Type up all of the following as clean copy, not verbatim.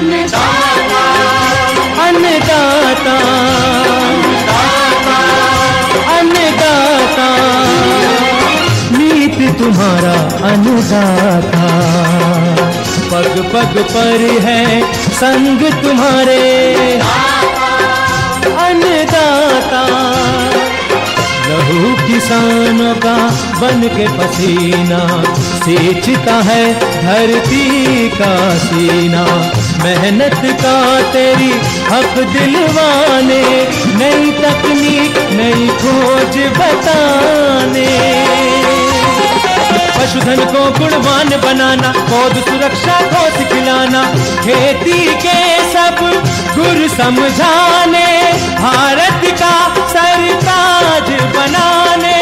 अन्नदाता, अन्नदाता, नीत तुम्हारा अन्नदाता, पग पग पर है संग तुम्हारे अन्नदाता। लहू किसानों का बन के पसीना सींचता है धरती का सीना, मेहनत का तेरी हक दिलवाने, नई तकनीक नई खोज बताने। पशुधन को गुणवान बनाना, पौध सुरक्षा को सिखलाना, खेती के सब गुर समझाने, भारत का सरताज बनाने,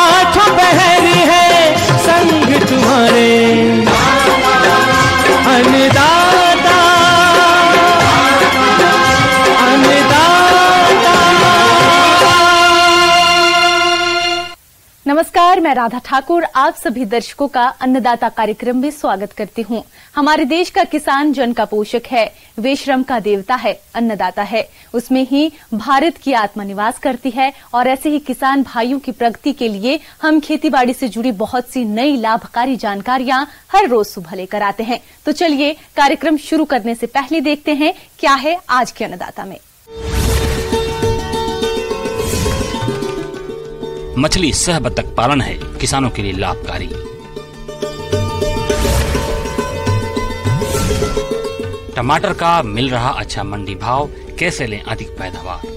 आठों पहर है संग तुम्हारे अन्नदाता, अन्नदाता। नमस्कार, मैं राधा ठाकुर आप सभी दर्शकों का अन्नदाता कार्यक्रम में स्वागत करती हूं। हमारे देश का किसान जन का पोषक है, वे श्रम का देवता है, अन्नदाता है। उसमें ही भारत की आत्मा निवास करती है और ऐसे ही किसान भाइयों की प्रगति के लिए हम खेतीबाड़ी से जुड़ी बहुत सी नई लाभकारी जानकारियां हर रोज सुबह लेकर आते हैं। तो चलिए कार्यक्रम शुरू करने से पहले देखते हैं क्या है आज के अन्नदाता में। मछली सह बतख पालन है किसानों के लिए लाभकारी। टमाटर का मिल रहा अच्छा मंडी भाव, कैसे लें अधिक पैदावार।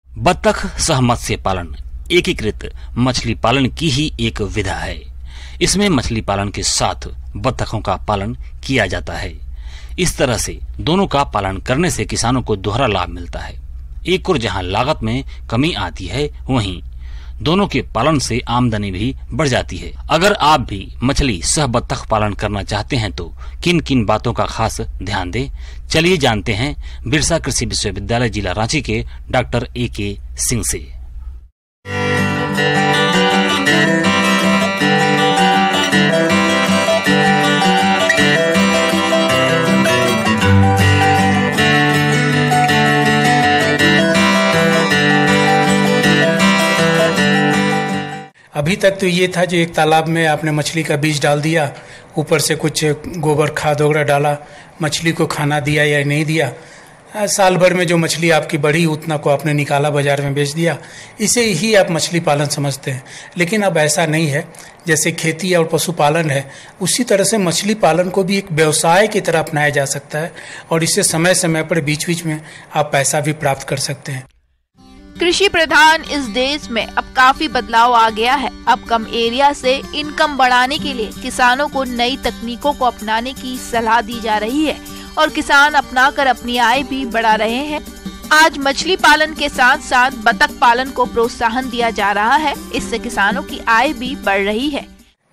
बतख सह मत्स्य पालन एकीकृत मछली पालन की ही एक विधा है। इसमें मछली पालन के साथ बतखों का पालन किया जाता है। इस तरह से दोनों का पालन करने से किसानों को दोहरा लाभ मिलता है। एक और जहां लागत में कमी आती है, वहीं दोनों के पालन से आमदनी भी बढ़ जाती है। अगर आप भी मछली सह बतख पालन करना चाहते हैं तो किन किन बातों का खास ध्यान दें, चलिए जानते हैं बिरसा कृषि विश्वविद्यालय जिला रांची के डॉक्टर A.K. सिंह से। अभी तक तो ये था जो एक तालाब में आपने मछली का बीज डाल दिया, ऊपर से कुछ गोबर खाद वगैरह डाला, मछली को खाना दिया या नहीं दिया, साल भर में जो मछली आपकी बढ़ी उतना को आपने निकाला बाजार में बेच दिया, इसे ही आप मछली पालन समझते हैं। लेकिन अब ऐसा नहीं है। जैसे खेती और पशुपालन है, उसी तरह से मछली पालन को भी एक व्यवसाय की तरह अपनाया जा सकता है और इससे समय समय पर बीच बीच में आप पैसा भी प्राप्त कर सकते हैं। कृषि प्रधान इस देश में अब काफी बदलाव आ गया है। अब कम एरिया से इनकम बढ़ाने के लिए किसानों को नई तकनीकों को अपनाने की सलाह दी जा रही है और किसान अपनाकर अपनी आय भी बढ़ा रहे हैं। आज मछली पालन के साथ साथ बतख पालन को प्रोत्साहन दिया जा रहा है। इससे किसानों की आय भी बढ़ रही है।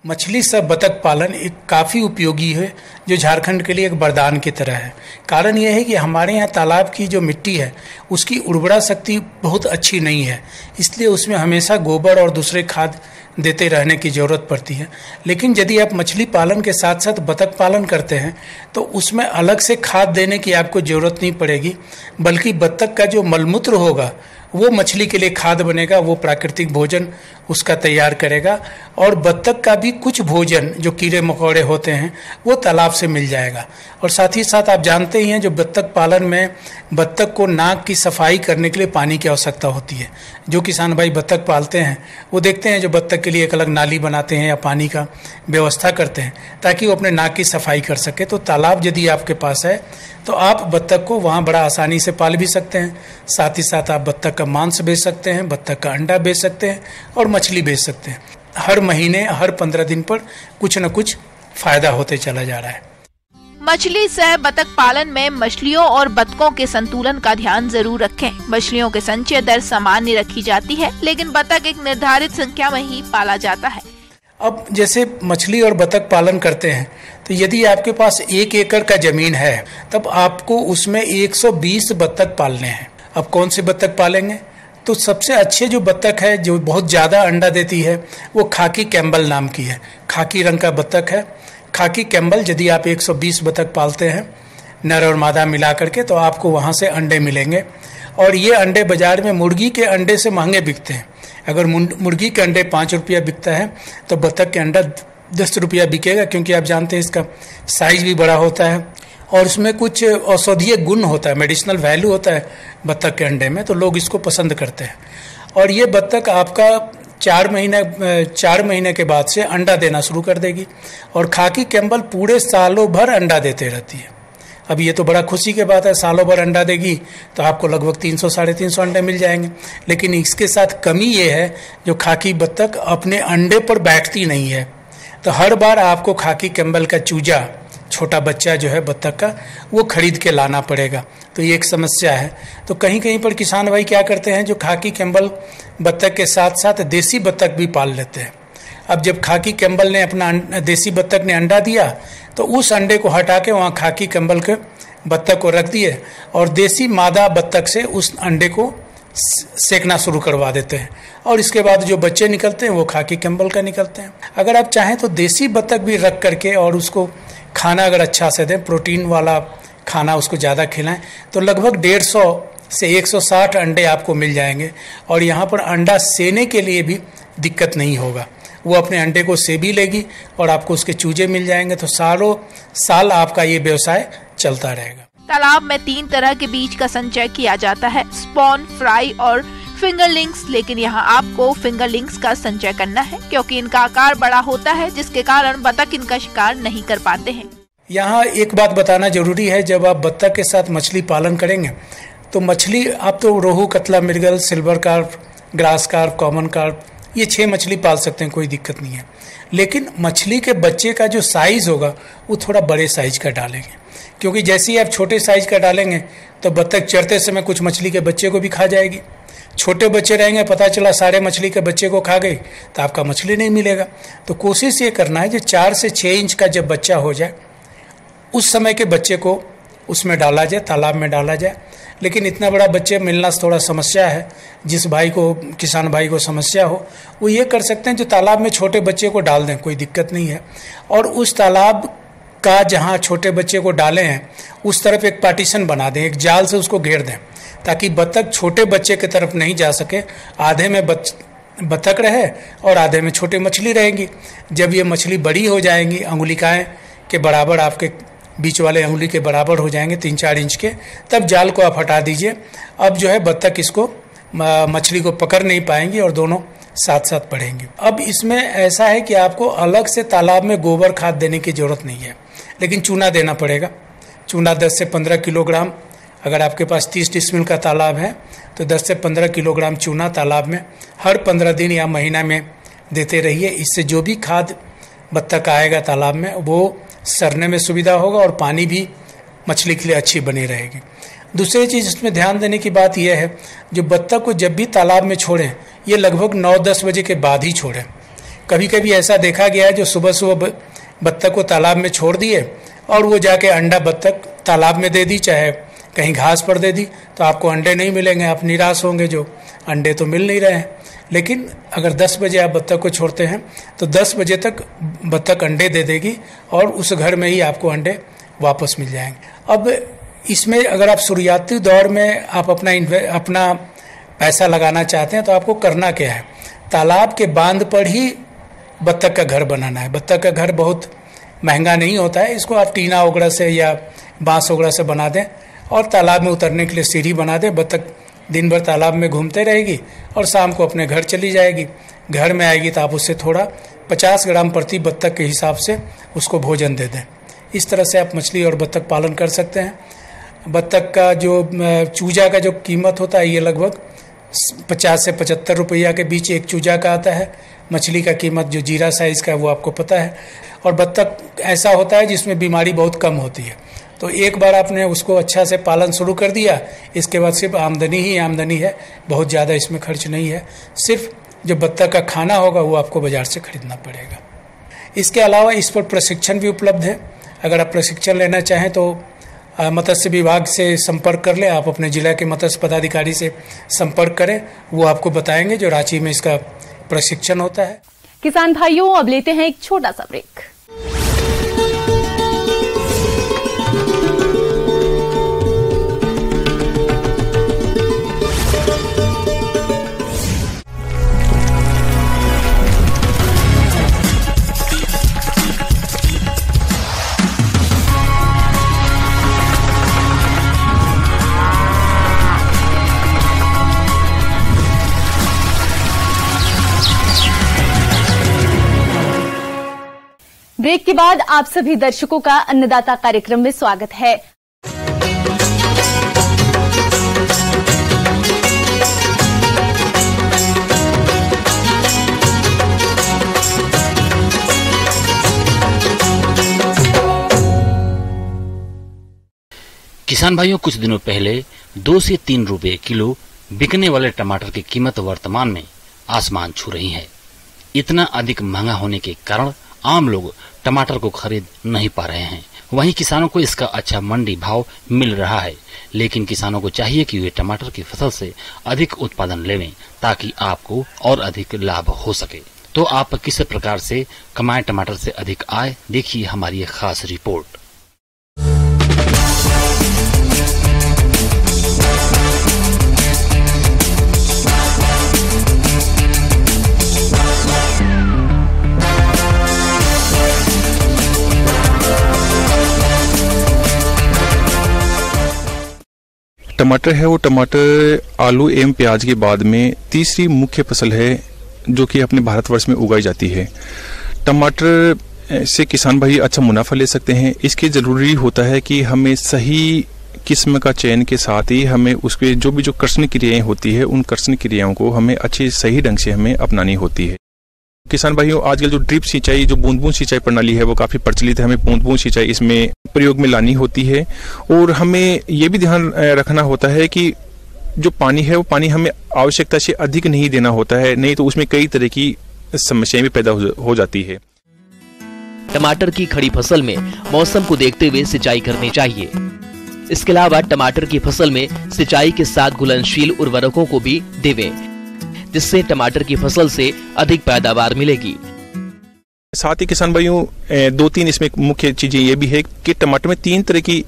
मछली सह बतख पालन एक काफ़ी उपयोगी है, जो झारखंड के लिए एक वरदान की तरह है। कारण यह है कि हमारे यहाँ तालाब की जो मिट्टी है उसकी उर्वरा शक्ति बहुत अच्छी नहीं है, इसलिए उसमें हमेशा गोबर और दूसरे खाद देते रहने की ज़रूरत पड़ती है। लेकिन यदि आप मछली पालन के साथ साथ बतख पालन करते हैं तो उसमें अलग से खाद देने की आपको ज़रूरत नहीं पड़ेगी, बल्कि बतख का जो मलमूत्र होगा वो मछली के लिए खाद बनेगा, वो प्राकृतिक भोजन उसका तैयार करेगा और बतख का भी कुछ भोजन जो कीड़े मकोड़े होते हैं वो तालाब से मिल जाएगा। और साथ ही साथ आप जानते ही हैं जो बतख पालन में बतख को नाक की सफाई करने के लिए पानी की आवश्यकता होती है। जो किसान भाई बतख पालते हैं वो देखते हैं जो बतख के लिए एक अलग नाली बनाते हैं या पानी का व्यवस्था करते हैं ताकि वो अपने नाक की सफाई कर सके। तो तालाब यदि आपके पास है तो आप बतख को वहाँ बड़ा आसानी से पाल भी सकते हैं। साथ ही साथ आप बतख का मांस बेच सकते हैं, बतख का अंडा बेच सकते हैं और मछली बेच सकते हैं। हर महीने हर 15 दिन पर कुछ न कुछ फायदा होते चला जा रहा है। मछली सह बतख पालन में मछलियों और बतखों के संतुलन का ध्यान जरूर रखें। मछलियों के संचय दर सामान्य रखी जाती है, लेकिन बतख एक निर्धारित संख्या में ही पाला जाता है। अब जैसे मछली और बतख पालन करते हैं, तो यदि आपके पास 1 एकड़ का जमीन है, तब आपको उसमें 120 बतख पालने हैं। अब कौन से बतख पालेंगे? तो सबसे अच्छे जो बतख है, जो बहुत ज़्यादा अंडा देती है, वो खाकी कैम्बल नाम की है। खाकी रंग का बतख है खाकी कैम्बल। यदि आप 120 बतख पालते हैं नर और मादा मिला करके, तो आपको वहाँ से अंडे मिलेंगे। और ये अंडे बाजार में मुर्गी के अंडे से महंगे बिकते हैं। अगर मुर्गी के अंडे 5 रुपया बिकता है, तो बतख के अंडा 10 रुपया बिकेगा, क्योंकि आप जानते हैं इसका साइज भी बड़ा होता है और उसमें कुछ औषधीय गुण होता है, मेडिसिनल वैल्यू होता है बतख के अंडे में, तो लोग इसको पसंद करते हैं। और ये बतख आपका 4 महीने के बाद से अंडा देना शुरू कर देगी। और खाकी कैम्बल पूरे सालों भर अंडा देते रहती है। अब ये तो बड़ा खुशी की बात है, सालों भर अंडा देगी तो आपको लगभग 300 साढ़े 300 अंडे मिल जाएंगे। लेकिन इसके साथ कमी ये है, जो खाकी बतख अपने अंडे पर बैठती नहीं है, तो हर बार आपको खाकी कैम्बल का चूजा, छोटा बच्चा जो है बतख का, वो खरीद के लाना पड़ेगा। तो ये एक समस्या है। तो कहीं कहीं पर किसान भाई क्या करते हैं, जो खाकी कैम्बल बतख के साथ साथ देसी बतख भी पाल लेते हैं। अब जब खाकी कैम्बल ने अपना देसी बतख ने अंडा दिया, तो उस अंडे को हटा के वहाँ खाकी कैम्बल के बतख को रख दिए और देसी मादा बतख से उस अंडे को सेकना शुरू करवा देते हैं। और इसके बाद जो बच्चे निकलते हैं वो खाकी कैम्बल का निकलते हैं। अगर आप चाहें तो देसी बतख भी रख करके और उसको खाना अगर अच्छा से दें, प्रोटीन वाला खाना उसको ज़्यादा खिलाएं, तो लगभग 150 से 160 अंडे आपको मिल जाएंगे। और यहाँ पर अंडा सेने के लिए भी दिक्कत नहीं होगा, वो अपने अंडे को से भी लेगी और आपको उसके चूजे मिल जाएंगे। तो सालों साल आपका ये व्यवसाय चलता रहेगा। तालाब में 3 तरह के बीज का संचय किया जाता है, स्पॉन, फ्राई और फिंगरलिंग्स। लेकिन यहाँ आपको फिंगरलिंग्स का संचय करना है, क्योंकि इनका आकार बड़ा होता है, जिसके कारण बतख इनका शिकार नहीं कर पाते हैं। यहाँ एक बात बताना जरूरी है, जब आप बतख के साथ मछली पालन करेंगे, तो मछली आप तो rohu, catla, mrigal, silver carp, grass carp, common carp, ये 6 मछली पाल सकते हैं, कोई दिक्कत नहीं है। लेकिन मछली के बच्चे का जो साइज़ होगा वो थोड़ा बड़े साइज का डालेंगे, क्योंकि जैसे ही आप छोटे साइज का डालेंगे तो बतख चढ़ते समय कुछ मछली के बच्चे को भी खा जाएगी। छोटे बच्चे रहेंगे, पता चला सारे मछली के बच्चे को खा गई, तो आपका मछली नहीं मिलेगा। तो कोशिश ये करना है, जो 4 से 6 इंच का जब बच्चा हो जाए, उस समय के बच्चे को उसमें डाला जाए, तालाब में डाला जाए। लेकिन इतना बड़ा बच्चे मिलना थोड़ा समस्या है। जिस भाई को, किसान भाई को समस्या हो, वो ये कर सकते हैं, जो तालाब में छोटे बच्चे को डाल दें, कोई दिक्कत नहीं है। और उस तालाब का जहाँ छोटे बच्चे को डाले हैं, उस तरफ एक पार्टीशन बना दें, एक जाल से उसको घेर दें, ताकि बतख छोटे बच्चे की तरफ नहीं जा सके। आधे में बतख रहे और आधे में छोटी मछली रहेगी। जब ये मछली बड़ी हो जाएंगी, अंगुलिकाएँ के बराबर, आपके बीच वाले अंगुली के बराबर हो जाएंगे, 3-4 इंच के, तब जाल को आप हटा दीजिए। अब जो है बतख इसको, मछली को पकड़ नहीं पाएंगी और दोनों साथ साथ बढ़ेंगे। अब इसमें ऐसा है कि आपको अलग से तालाब में गोबर खाद देने की ज़रूरत नहीं है, लेकिन चूना देना पड़ेगा। चूना 10 से 15 किलोग्राम, अगर आपके पास 30 डिसमिल का तालाब है तो 10 से 15 किलोग्राम चूना तालाब में हर 15 दिन या महीना में देते रहिए। इससे जो भी खाद बतख आएगा तालाब में, वो सरने में सुविधा होगा और पानी भी मछली के लिए अच्छी बनी रहेगी। दूसरी चीज़ इसमें ध्यान देने की बात यह है, जो बतख को जब भी तालाब में छोड़ें, ये लगभग 9-10 बजे के बाद ही छोड़ें। कभी कभी ऐसा देखा गया है, जो सुबह सुबह बतख को तालाब में छोड़ दिए और वो जाके अंडा बतख तालाब में दे दी, चाहे कहीं घास पर दे दी, तो आपको अंडे नहीं मिलेंगे, आप निराश होंगे, जो अंडे तो मिल नहीं रहे हैं। लेकिन अगर 10 बजे आप बतख को छोड़ते हैं तो 10 बजे तक बतख अंडे दे देगी और उस घर में ही आपको अंडे वापस मिल जाएंगे। अब इसमें अगर आप शुरुआती दौर में आप अपना पैसा लगाना चाहते हैं, तो आपको करना क्या है, तालाब के बांध पर ही बतख का घर बनाना है। बतख का घर बहुत महंगा नहीं होता है, इसको आप टीना वगैरह से या बांस वगैरह से बना दें और तालाब में उतरने के लिए सीढ़ी बना दें। बतख दिन भर तालाब में घूमते रहेगी और शाम को अपने घर चली जाएगी। घर में आएगी तो आप उससे थोड़ा 50 ग्राम प्रति बतख के हिसाब से उसको भोजन दे दें। इस तरह से आप मछली और बतख पालन कर सकते हैं। बतख का जो चूजा का जो कीमत होता है, ये लगभग 50 से 75 रुपया के बीच एक चूजा का आता है। मछली का कीमत जो जीरा साइज़ का है वो आपको पता है। और बत्तख ऐसा होता है जिसमें बीमारी बहुत कम होती है। तो एक बार आपने उसको अच्छा से पालन शुरू कर दिया, इसके बाद सिर्फ आमदनी ही आमदनी है, बहुत ज़्यादा इसमें खर्च नहीं है। सिर्फ जो बत्तख का खाना होगा वो आपको बाज़ार से खरीदना पड़ेगा। इसके अलावा इस पर प्रशिक्षण भी उपलब्ध है। अगर आप प्रशिक्षण लेना चाहें तो मत्स्य विभाग से संपर्क कर लें। आप अपने जिला के मत्स्य पदाधिकारी से संपर्क करें, वो आपको बताएंगे जो रांची में इसका प्रशिक्षण होता है। किसान भाइयों, अब लेते हैं एक छोटा सा ब्रेक। ब्रेक के बाद आप सभी दर्शकों का अन्नदाता कार्यक्रम में स्वागत है। किसान भाइयों, कुछ दिनों पहले 2 से 3 रुपए किलो बिकने वाले टमाटर की कीमत वर्तमान में आसमान छू रही है। इतना अधिक महंगा होने के कारण आम लोग टमाटर को खरीद नहीं पा रहे हैं। वहीं किसानों को इसका अच्छा मंडी भाव मिल रहा है, लेकिन किसानों को चाहिए कि वे टमाटर की फसल से अधिक उत्पादन लेवें ताकि आपको और अधिक लाभ हो सके। तो आप किस प्रकार से कमाएं टमाटर से अधिक आय, देखिए हमारी एक खास रिपोर्ट। टमाटर है वो टमाटर आलू एवं प्याज के बाद में तीसरी मुख्य फसल है जो कि अपने भारतवर्ष में उगाई जाती है। टमाटर से किसान भाई अच्छा मुनाफा ले सकते हैं। इसके जरूरी होता है कि हमें सही किस्म का चयन के साथ ही हमें उसके जो कृषि क्रियाएं होती है उन कृषि क्रियाओं को हमें अच्छे सही ढंग से हमें अपनानी होती है। किसान भाइयों, आजकल जो ड्रिप सिंचाई, जो बूंद-बूंद सिंचाई प्रणाली है वो काफी प्रचलित है। हमें बूंद-बूंद सिंचाई इसमें प्रयोग में लानी होती है और हमें ये भी ध्यान रखना होता है कि जो पानी है वो पानी हमें आवश्यकता से अधिक नहीं देना होता है, नहीं तो उसमें कई तरह की समस्याएं भी पैदा हो जाती है। टमाटर की खड़ी फसल में मौसम को देखते हुए सिंचाई करनी चाहिए। इसके अलावा टमाटर की फसल में सिंचाई के साथ घुलनशील उर्वरकों को भी देवें, जिससे टमाटर की फसल से अधिक पैदावार मिलेगी। साथ ही किसान भाइयों, 2-3 इसमें मुख्य चीजें ये भी है कि टमाटर में 3 तरह की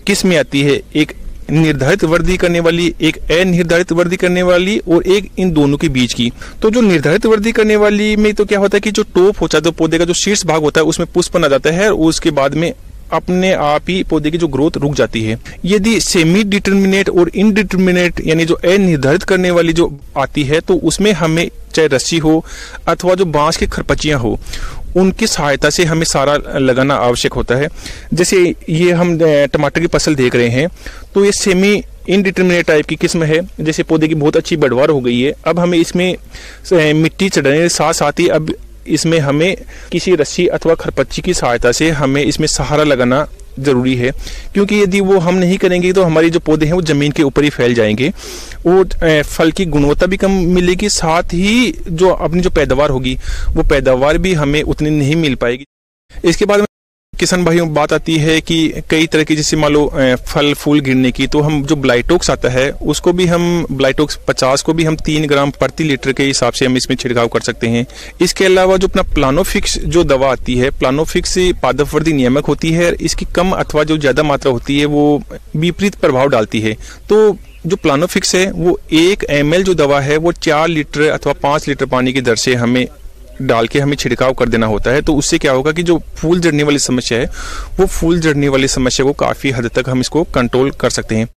किस्में आती है। एक निर्धारित वृद्धि करने वाली, एक अनिर्धारित वृद्धि करने वाली और एक इन दोनों के बीच की। तो जो निर्धारित वृद्धि करने वाली में तो क्या होता है कि जो टॉप होता है, जो पौधे का जो शीर्ष भाग होता है उसमें पुष्पन आ जाता है और उसके बाद में अपने आप ही पौधे की जो ग्रोथ रुक जाती है। यदि सेमी डिटर्मिनेट और इनडिटर्मिनेट यानी जो अनिर्धारित करने वाली जो आती है तो उसमें हमें चाहे रस्सी हो अथवा जो बांस की खरपचियां हो उनकी सहायता से हमें सारा लगाना आवश्यक होता है। जैसे ये हम टमाटर की फसल देख रहे हैं तो ये सेमी इनडिटर्मिनेट टाइप की किस्म है। जैसे पौधे की बहुत अच्छी बढ़वार हो गई है, अब हमें इसमें मिट्टी चढ़ाने के साथ साथ ही अब इसमें हमें किसी रस्सी अथवा खरपच्ची की सहायता से हमें इसमें सहारा लगाना जरूरी है, क्योंकि यदि वो हम नहीं करेंगे तो हमारे जो पौधे हैं वो जमीन के ऊपर ही फैल जाएंगे और फल की गुणवत्ता भी कम मिलेगी, साथ ही जो अपनी जो पैदावार होगी वो पैदावार भी हमें उतनी नहीं मिल पाएगी। इसके बाद किसान भाइयों बात आती है कि कई तरह की, जैसे मान लो फल फूल गिरने की, तो हम जो ब्लाइटोक्स आता है उसको भी हम ब्लाइटोक्स 50 को भी हम 3 ग्राम प्रति लीटर के हिसाब से हम इसमें छिड़काव कर सकते हैं। इसके अलावा जो अपना प्लानोफिक्स जो दवा आती है, प्लानोफिक्स पादपवर्धी नियामक होती है, इसकी कम अथवा जो ज्यादा मात्रा होती है वो विपरीत प्रभाव डालती है। तो जो प्लानोफिक्स है वो 1 ml जो दवा है वो 4 लीटर अथवा 5 लीटर पानी की दर से हमें डाल के हमें छिड़काव कर देना होता है। तो उससे क्या होगा कि जो फूल जड़ने वाली समस्या है वो फूल जड़ने वाली समस्या को काफी हद तक हम इसको कंट्रोल कर सकते हैं।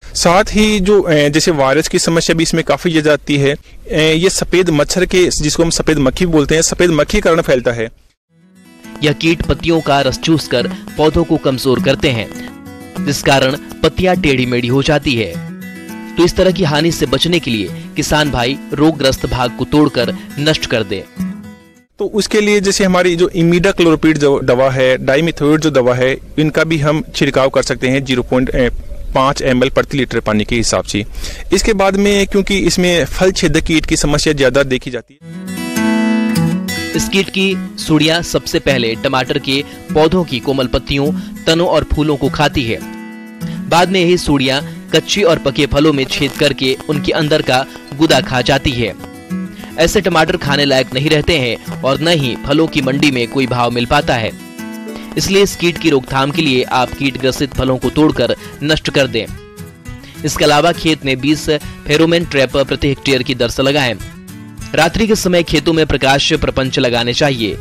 साथ ही जो जैसे वायरस की समस्या भी इसमें काफी ज्यादा आती है। ये सफेद मच्छर के, जिसको हम सफेद मक्खी बोलते हैं, सफेद मक्खी के कारण फैलता है। यह कीट पत्तियों का रस चूस कर पौधों को कमजोर करते हैं, जिस कारण पत्तियां टेढ़ी मेढ़ी हो जाती है। तो इस तरह की हानि से बचने के लिए किसान भाई रोगग्रस्त भाग को तोड़कर नष्ट कर दे। तो उसके लिए जैसे हमारी जो इमिडाक्लोप्रिड जो दवा है, डाइमिथोएट जो दवा है, इनका भी हम छिड़काव कर सकते हैं 0.5 ml प्रति लीटर पानी के हिसाब से। इसके बाद में क्योंकि इसमें फल छेदक कीट की समस्या ज्यादा देखी जाती है, इस कीट की सुड़ियां सबसे पहले टमाटर के पौधों की कोमल पत्तियों, तनों और फूलों को खाती है। बाद में यही सुड़ियां कच्चे और पके फलों में छेद करके उनके अंदर का गुदा खा जाती है। ऐसे टमाटर खाने लायक नहीं रहते हैं और न ही फलों की मंडी में कोई भाव मिल पाता है। इसलिए इस कीट की रोकथाम के लिए आप कीट ग्रसित फलों को तोड़कर नष्ट कर दें। इसके अलावा खेत में 20 फेरोमोन ट्रैप प्रति हेक्टेयर की दर से लगाएं। रात्रि के समय खेतों में प्रकाश प्रपंच लगाने चाहिए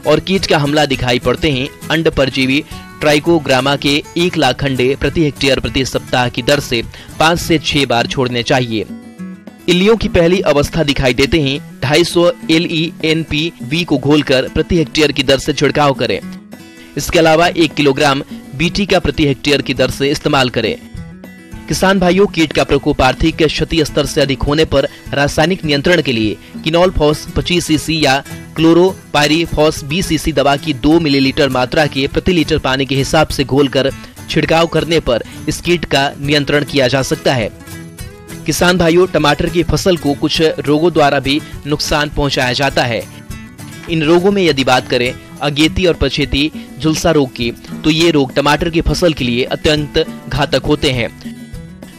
और कीट का हमला दिखाई पड़ते ही अंड परजीवी ट्राइकोग्रामा के 1 लाख अंडे प्रति हेक्टेयर प्रति सप्ताह की दर से 5 से 6 बार छोड़ने चाहिए। इल्लियों की पहली अवस्था दिखाई देते ही 250 LENPV को घोलकर प्रति हेक्टेयर की दर से छिड़काव करें। इसके अलावा 1 किलोग्राम BT का प्रति हेक्टेयर की दर से इस्तेमाल करें। किसान भाइयों, कीट का प्रकोप आर्थिक क्षति स्तर से अधिक होने पर रासायनिक नियंत्रण के लिए किनोल फॉस 25 सीसी या क्लोरोपाइरीफॉस 20 सीसी दवा की 2 मिलीलीटर मात्रा के प्रति लीटर पानी के हिसाब से घोलकर छिड़काव करने पर इस कीट का नियंत्रण किया जा सकता है। किसान भाइयों, टमाटर की फसल को कुछ रोगों द्वारा भी नुकसान पहुंचाया जाता है। इन रोगों में यदि बात करें अगेती और पछेती झुलसा रोग की, तो ये रोग टमाटर की फसल के लिए अत्यंत घातक होते हैं।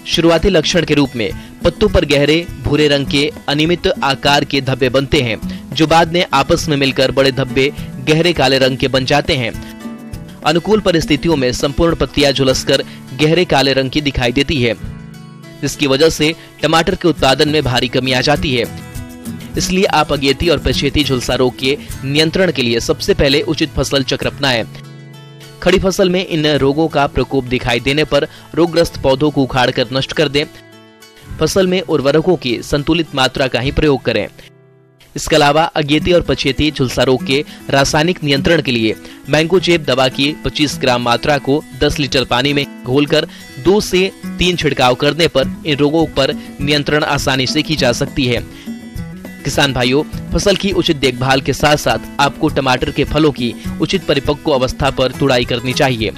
शुरुआती लक्षण के रूप में पत्तों पर गहरे भूरे रंग के अनियमित आकार के धब्बे बनते हैं, जो बाद में आपस में मिलकर बड़े धब्बे गहरे काले रंग के बन जाते हैं। अनुकूल परिस्थितियों में संपूर्ण पत्तियां झुलसकर गहरे काले रंग की दिखाई देती है, जिसकी वजह से टमाटर के उत्पादन में भारी कमी आ जाती है। इसलिए आप अगेती और पछेती झुलसा रोग के नियंत्रण के लिए सबसे पहले उचित फसल चक्र अपनाएं। खड़ी फसल में इन रोगों का प्रकोप दिखाई देने पर रोगग्रस्त पौधों को उखाड़कर नष्ट कर दें। फसल में उर्वरकों की संतुलित मात्रा का ही प्रयोग करें। इसके अलावा अगेती और पछेती झुलसा रोग के रासायनिक नियंत्रण के लिए मैंगोजेब दवा की 25 ग्राम मात्रा को 10 लीटर पानी में घोलकर 2 से 3 छिड़काव करने पर इन रोगों पर नियंत्रण आसानी से की जा सकती है। किसान भाइयों, फसल की उचित देखभाल के साथ साथ आपको टमाटर के फलों की उचित परिपक्व अवस्था पर तुड़ाई करनी चाहिए।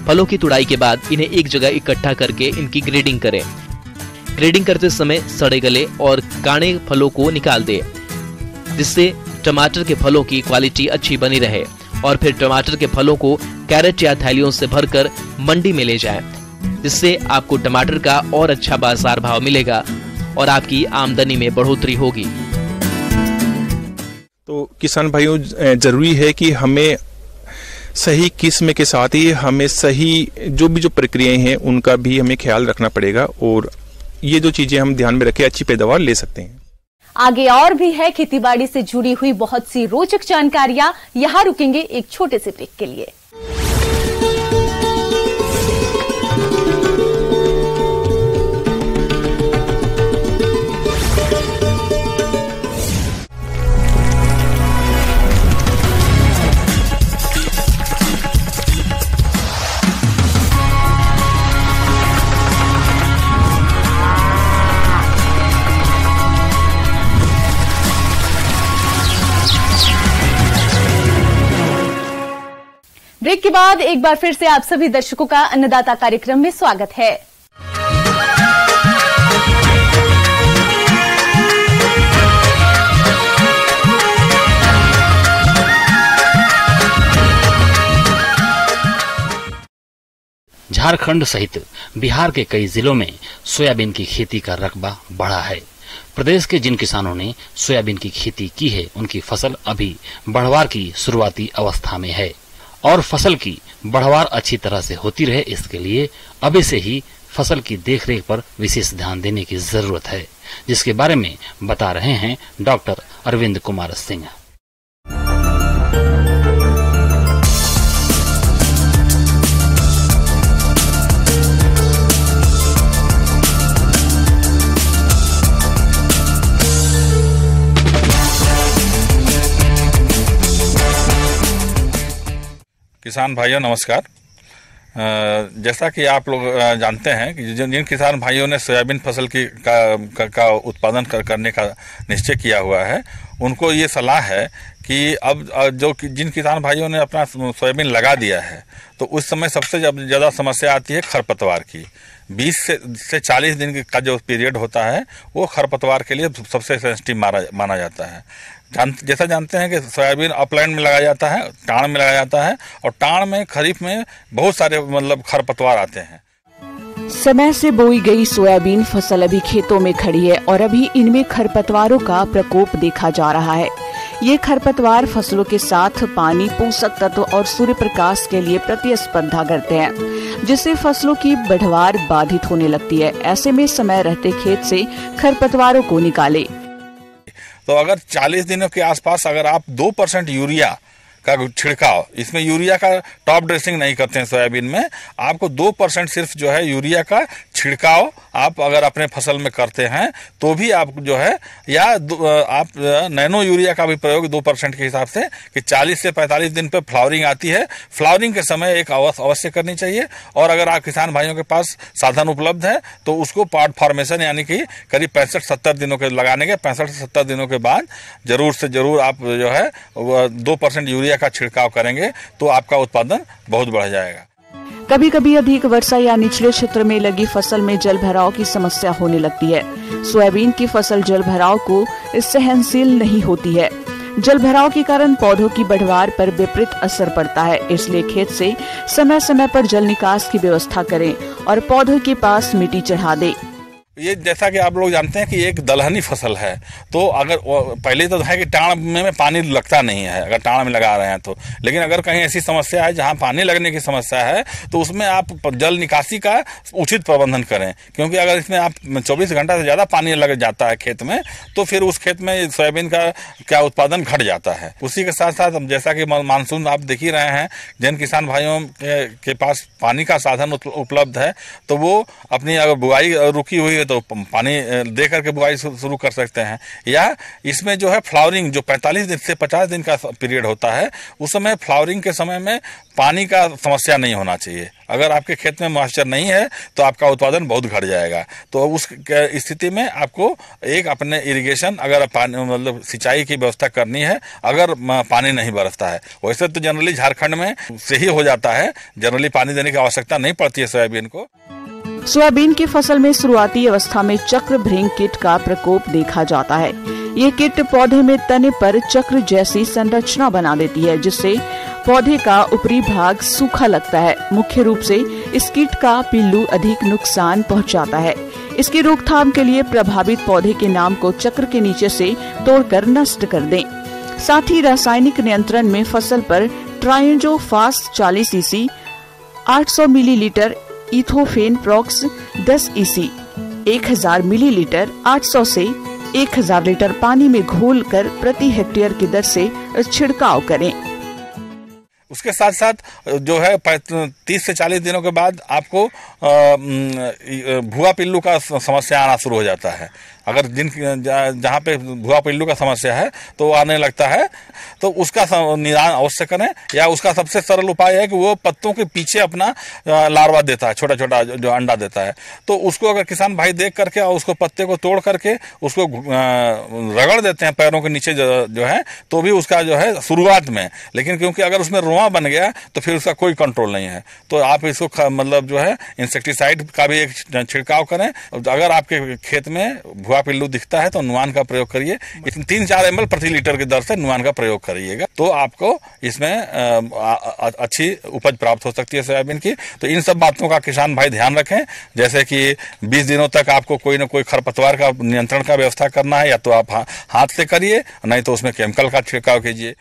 फलों की तुड़ाई के बाद इन्हें एक जगह इकट्ठा करके इनकी ग्रेडिंग करें। ग्रेडिंग करते समय सड़े गले और काणे फलों को निकाल दें, जिससे टमाटर के फलों की क्वालिटी अच्छी बनी रहे और फिर टमाटर के फलों को कैरेट या थैलियों से भरकर मंडी में ले जाएं, जिससे आपको टमाटर का और अच्छा बाजार भाव मिलेगा और आपकी आमदनी में बढ़ोतरी होगी। तो किसान भाइयों, जरूरी है कि हमें सही किस्म के साथ ही हमें सही जो प्रक्रियाएं हैं उनका भी हमें ख्याल रखना पड़ेगा और ये जो चीजें हम ध्यान में रखें अच्छी पैदावार ले सकते हैं। आगे और भी है खेतीबाड़ी से जुड़ी हुई बहुत सी रोचक जानकारियां। यहां रुकेंगे एक छोटे से ब्रेक के लिए। ब्रेक के बाद एक बार फिर से आप सभी दर्शकों का अन्नदाता कार्यक्रम में स्वागत है। झारखंड सहित बिहार के कई जिलों में सोयाबीन की खेती का रकबा बढ़ा है। प्रदेश के जिन किसानों ने सोयाबीन की खेती की है, उनकी फसल अभी बढ़वार की शुरुआती अवस्था में है और फसल की बढ़वार अच्छी तरह से होती रहे, इसके लिए अभी से ही फसल की देखरेख पर विशेष ध्यान देने की जरूरत है, जिसके बारे में बता रहे हैं डॉक्टर अरविंद कुमार सिंह। किसान भाइयों नमस्कार। जैसा कि आप लोग जानते हैं कि जिन किसान भाइयों ने सोयाबीन फसल का उत्पादन करने का निश्चय किया हुआ है, उनको ये सलाह है कि अब जिन किसान भाइयों ने अपना सोयाबीन लगा दिया है, तो उस समय सबसे ज़्यादा समस्या आती है खरपतवार की। 20 से 40 दिन का जो पीरियड होता है वो खरपतवार के लिए सबसे सेंसिटिव माना जाता है। जैसा जानते हैं कि सोयाबीन अपलैंड में लगाया जाता है, टाण में लगाया जाता है, और टाण में खरीफ में बहुत सारे खरपतवार आते हैं। समय से बोई गई सोयाबीन फसल अभी खेतों में खड़ी है और अभी इनमें खरपतवारों का प्रकोप देखा जा रहा है। ये खरपतवार फसलों के साथ पानी, पोषक तत्व और सूर्य प्रकाश के लिए प्रतिस्पर्धा करते हैं, जिससे फसलों की बढ़वार बाधित होने लगती है। ऐसे में समय रहते खेत से खरपतवारों को निकाले। तो अगर 40 दिनों के आसपास अगर आप 2% यूरिया का छिड़काव, इसमें यूरिया का टॉप ड्रेसिंग नहीं करते हैं सोयाबीन में, आपको 2% सिर्फ जो है यूरिया का छिड़काव आप अगर अपने फसल में करते हैं तो भी आप जो है, या आप नैनो यूरिया का भी प्रयोग 2% के हिसाब से, कि 40 से 45 दिन पे फ्लावरिंग आती है, फ्लावरिंग के समय एक अवश्य करनी चाहिए। और अगर आप किसान भाइयों के पास साधन उपलब्ध है तो उसको पार्ट फॉर्मेशन यानी कि करीब 65-70 दिनों के लगाने के 65 से 70 दिनों के बाद जरूर से जरूर आप जो है 2% यूरिया का छिड़काव करेंगे तो आपका उत्पादन बहुत बढ़ जाएगा। कभी कभी अधिक वर्षा या निचले क्षेत्र में लगी फसल में जल भराव की समस्या होने लगती है। सोयाबीन की फसल जल भराव को सहनशील नहीं होती है। जल भराव के कारण पौधों की बढ़वार पर विपरीत असर पड़ता है, इसलिए खेत से समय समय पर जल निकास की व्यवस्था करें और पौधों के पास मिट्टी चढ़ा दें। ये जैसा कि आप लोग जानते हैं कि एक दलहनी फसल है, तो अगर पहले तो है कि टाण में पानी लगता नहीं है अगर टाण में लगा रहे हैं तो, लेकिन अगर कहीं ऐसी समस्या है जहां पानी लगने की समस्या है तो उसमें आप जल निकासी का उचित प्रबंधन करें, क्योंकि अगर इसमें आप 24 घंटा से ज़्यादा पानी लग जाता है खेत में तो फिर उस खेत में सोयाबीन का क्या उत्पादन घट जाता है। उसी के साथ साथ जैसा कि मानसून आप देख ही रहे हैं, जिन किसान भाइयों के पास पानी का साधन उपलब्ध है तो वो अपनी अगर बुआई रुकी हुई है तो पानी दे करके बुआई शुरू कर सकते हैं, या इसमें जो है फ्लावरिंग जो 45 दिन से 50 दिन का पीरियड होता है, उस समय फ्लावरिंग के समय में पानी का समस्या नहीं होना चाहिए। अगर आपके खेत में मॉइस्चर नहीं है तो आपका उत्पादन बहुत घट जाएगा। तो उस स्थिति में आपको एक अपने इरिगेशन अगर पानी सिंचाई की व्यवस्था करनी है अगर पानी नहीं बरसता है। वैसे तो जनरली झारखंड में से ही हो जाता है, जनरली पानी देने की आवश्यकता नहीं पड़ती है सोयाबीन को। सोयाबीन की फसल में शुरुआती अवस्था में चक्र भृंग कीट का प्रकोप देखा जाता है। ये कीट पौधे में तने पर चक्र जैसी संरचना बना देती है, जिससे पौधे का ऊपरी भाग सूखा लगता है। मुख्य रूप से इस कीट का पिल्लू अधिक नुकसान पहुंचाता है। इसकी रोकथाम के लिए प्रभावित पौधे के नाम को चक्र के नीचे से तोड़कर नष्ट कर दें। साथ ही रासायनिक नियंत्रण में फसल पर ट्राइंजोफास 40 EC, 800 मिलीलीटर इथोफेन प्रॉक्स 10 EC, 1000 मिलीलीटर 800 से 1000 लीटर पानी में घोलकर प्रति हेक्टेयर की दर से छिड़काव करें। उसके साथ साथ जो है 30 से 40 दिनों के बाद आपको भुआ पिल्लू का समस्या आना शुरू हो जाता है। अगर जहाँ पे भुआ पिल्लू का समस्या है तो आने लगता है तो उसका निदान अवश्य करें, या उसका सबसे सरल उपाय है कि वो पत्तों के पीछे अपना लार्वा देता है, छोटा छोटा जो अंडा देता है, तो उसको अगर किसान भाई देख करके और उसको पत्ते को तोड़ करके उसको रगड़ देते हैं पैरों के नीचे जो है, तो भी उसका जो है शुरुआत में, लेकिन क्योंकि अगर उसमें रोआ बन गया तो फिर उसका कोई कंट्रोल नहीं है। तो आप इसको मतलब जो है इंसेक्टिसाइड का भी एक छिड़काव करें। अगर आपके खेत में भुआ पिल्लू दिखता है तो नुआन का प्रयोग करिए। 3-4 ml प्रति लीटर की दर से नुआन का प्रयोग करिएगा तो आपको इसमें अच्छी उपज प्राप्त हो सकती है सोयाबीन की। तो इन सब बातों का किसान भाई ध्यान रखें, जैसे कि 20 दिनों तक आपको कोई न कोई खरपतवार का नियंत्रण का व्यवस्था करना है, या तो आप हाथ से करिए, नहीं तो उसमें केमिकल का छिड़काव कीजिए।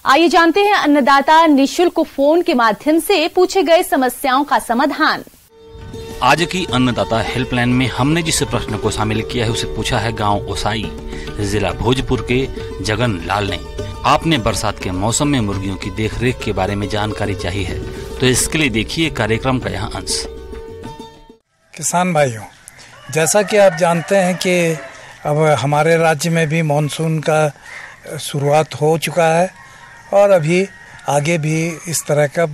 आइए जानते हैं अन्नदाता निशुल्क फोन के माध्यम से पूछे गए समस्याओं का समाधान। आज की अन्नदाता हेल्पलाइन में हमने जिस प्रश्न को शामिल किया है उसे पूछा है गांव ओसाई, जिला भोजपुर के जगन लाल ने। आपने बरसात के मौसम में मुर्गियों की देखरेख के बारे में जानकारी चाहिए है, तो इसके लिए देखिए कार्यक्रम का यहाँ अंश। किसान भाइयों, जैसा कि आप जानते हैं कि अब हमारे राज्य में भी मानसून का शुरुआत हो चुका है और अभी आगे भी इस तरह का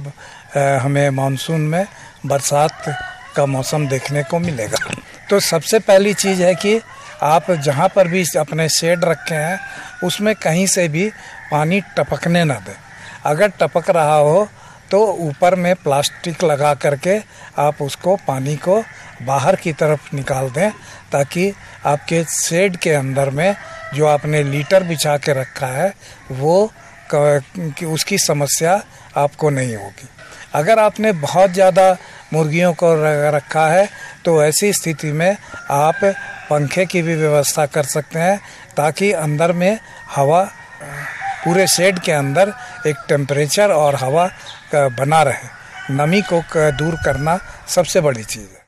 हमें मानसून में बरसात का मौसम देखने को मिलेगा। तो सबसे पहली चीज़ है कि आप जहाँ पर भी अपने शेड रखे हैं उसमें कहीं से भी पानी टपकने ना दें। अगर टपक रहा हो तो ऊपर में प्लास्टिक लगा करके आप उसको पानी को बाहर की तरफ निकाल दें, ताकि आपके शेड के अंदर में जो आपने लीटर बिछा के रखा है वो कि उसकी समस्या आपको नहीं होगी। अगर आपने बहुत ज़्यादा मुर्गियों को रखा है तो ऐसी स्थिति में आप पंखे की भी व्यवस्था कर सकते हैं, ताकि अंदर में हवा, पूरे शेड के अंदर एक टेम्परेचर और हवा बना रहे। नमी को दूर करना सबसे बड़ी चीज़ है।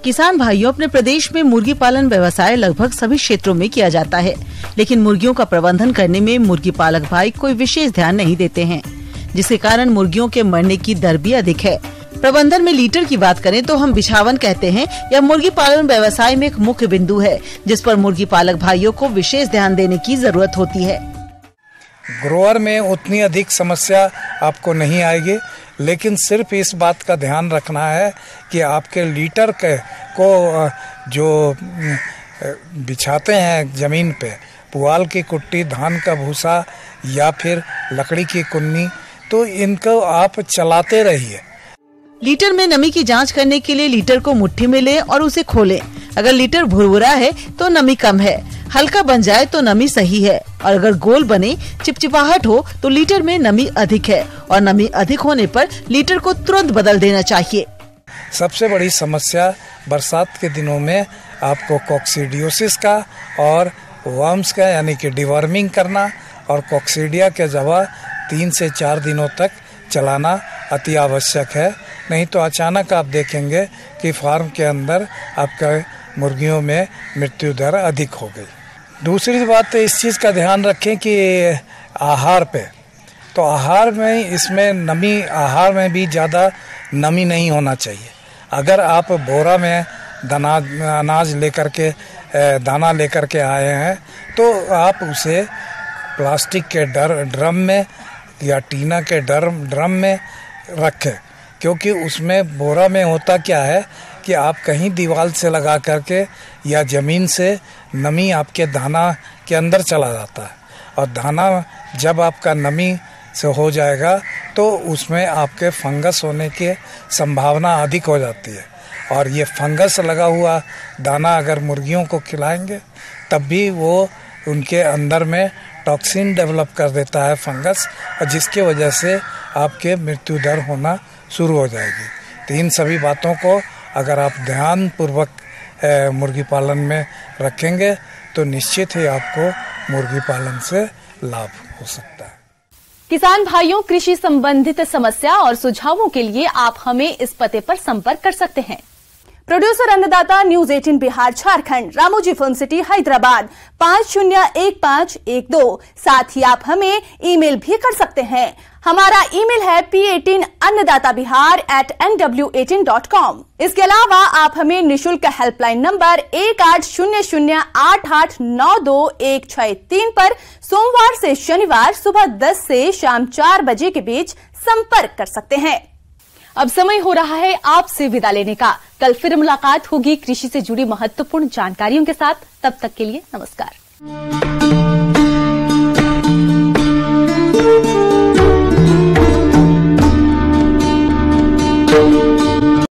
किसान भाइयों, अपने प्रदेश में मुर्गी पालन व्यवसाय लगभग सभी क्षेत्रों में किया जाता है, लेकिन मुर्गियों का प्रबंधन करने में मुर्गी पालक भाई कोई विशेष ध्यान नहीं देते हैं, जिसके कारण मुर्गियों के मरने की दर भी अधिक है। प्रबंधन में लीटर की बात करें तो हम बिछावन कहते हैं। यह मुर्गी पालन व्यवसाय में एक मुख्य बिंदु है, जिस पर मुर्गी पालक भाइयों को विशेष ध्यान देने की जरूरत होती है। ग्रोअर में उतनी अधिक समस्या आपको नहीं आएगी, लेकिन सिर्फ इस बात का ध्यान रखना है कि आपके लीटर को जो बिछाते हैं ज़मीन पे, पुआल की कुट्टी, धान का भूसा या फिर लकड़ी की कुन्नी, तो इनको आप चलाते रहिए। लीटर में नमी की जांच करने के लिए लीटर को मुट्ठी में लें और उसे खोलें। अगर लीटर भुरभुरा है तो नमी कम है, हल्का बन जाए तो नमी सही है, और अगर गोल बने, चिपचिपाहट हो तो लीटर में नमी अधिक है, और नमी अधिक होने पर लीटर को तुरंत बदल देना चाहिए। सबसे बड़ी समस्या बरसात के दिनों में आपको कॉक्सीडियोसिस का और वर्म्स का यानी कि डिवर्मिंग करना और कॉक्सीडिया के दवा 3 से 4 दिनों तक चलाना अति आवश्यक है। नहीं तो अचानक आप देखेंगे कि फार्म के अंदर आपका मुर्गियों में मृत्यु दर अधिक हो गई। दूसरी बात, इस चीज़ का ध्यान रखें कि आहार पे, तो आहार में इसमें नमी, आहार में भी ज़्यादा नमी नहीं होना चाहिए। अगर आप बोरा में अनाज लेकर के दाना लेकर के आए हैं तो आप उसे प्लास्टिक के ड्रम में या टीना के ड्रम में रखें, क्योंकि उसमें बोरा में होता क्या है कि आप कहीं दीवार से लगा करके या ज़मीन से नमी आपके दाना के अंदर चला जाता है, और दाना जब आपका नमी से हो जाएगा तो उसमें आपके फंगस होने की संभावना अधिक हो जाती है, और ये फंगस लगा हुआ दाना अगर मुर्गियों को खिलाएंगे तब भी वो उनके अंदर में टॉक्सिन डेवलप कर देता है फंगस, और जिसके वजह से आपके मृत्यु दर होना शुरू हो जाएगी। तो इन सभी बातों को अगर आप ध्यानपूर्वक मुर्गी पालन में रखेंगे तो निश्चित ही आपको मुर्गी पालन से लाभ हो सकता है। किसान भाइयों, कृषि संबंधित समस्या और सुझावों के लिए आप हमें इस पते पर संपर्क कर सकते हैं। प्रोड्यूसर अन्नदाता, news 18 Bihar Jharkhand, Ramoji film city Hyderabad 501512। साथ ही आप हमें ईमेल भी कर सकते हैं। हमारा ईमेल है p18annadatabihar@nw18.com। इसके अलावा आप हमें निशुल्क हेल्पलाइन नंबर 180088921163 पर सोमवार से शनिवार सुबह 10 से शाम 4 बजे के बीच संपर्क कर सकते हैं। अब समय हो रहा है आपसे विदा लेने का। कल फिर मुलाकात होगी कृषि से जुड़ी महत्वपूर्ण जानकारियों के साथ। तब तक के लिए नमस्कार।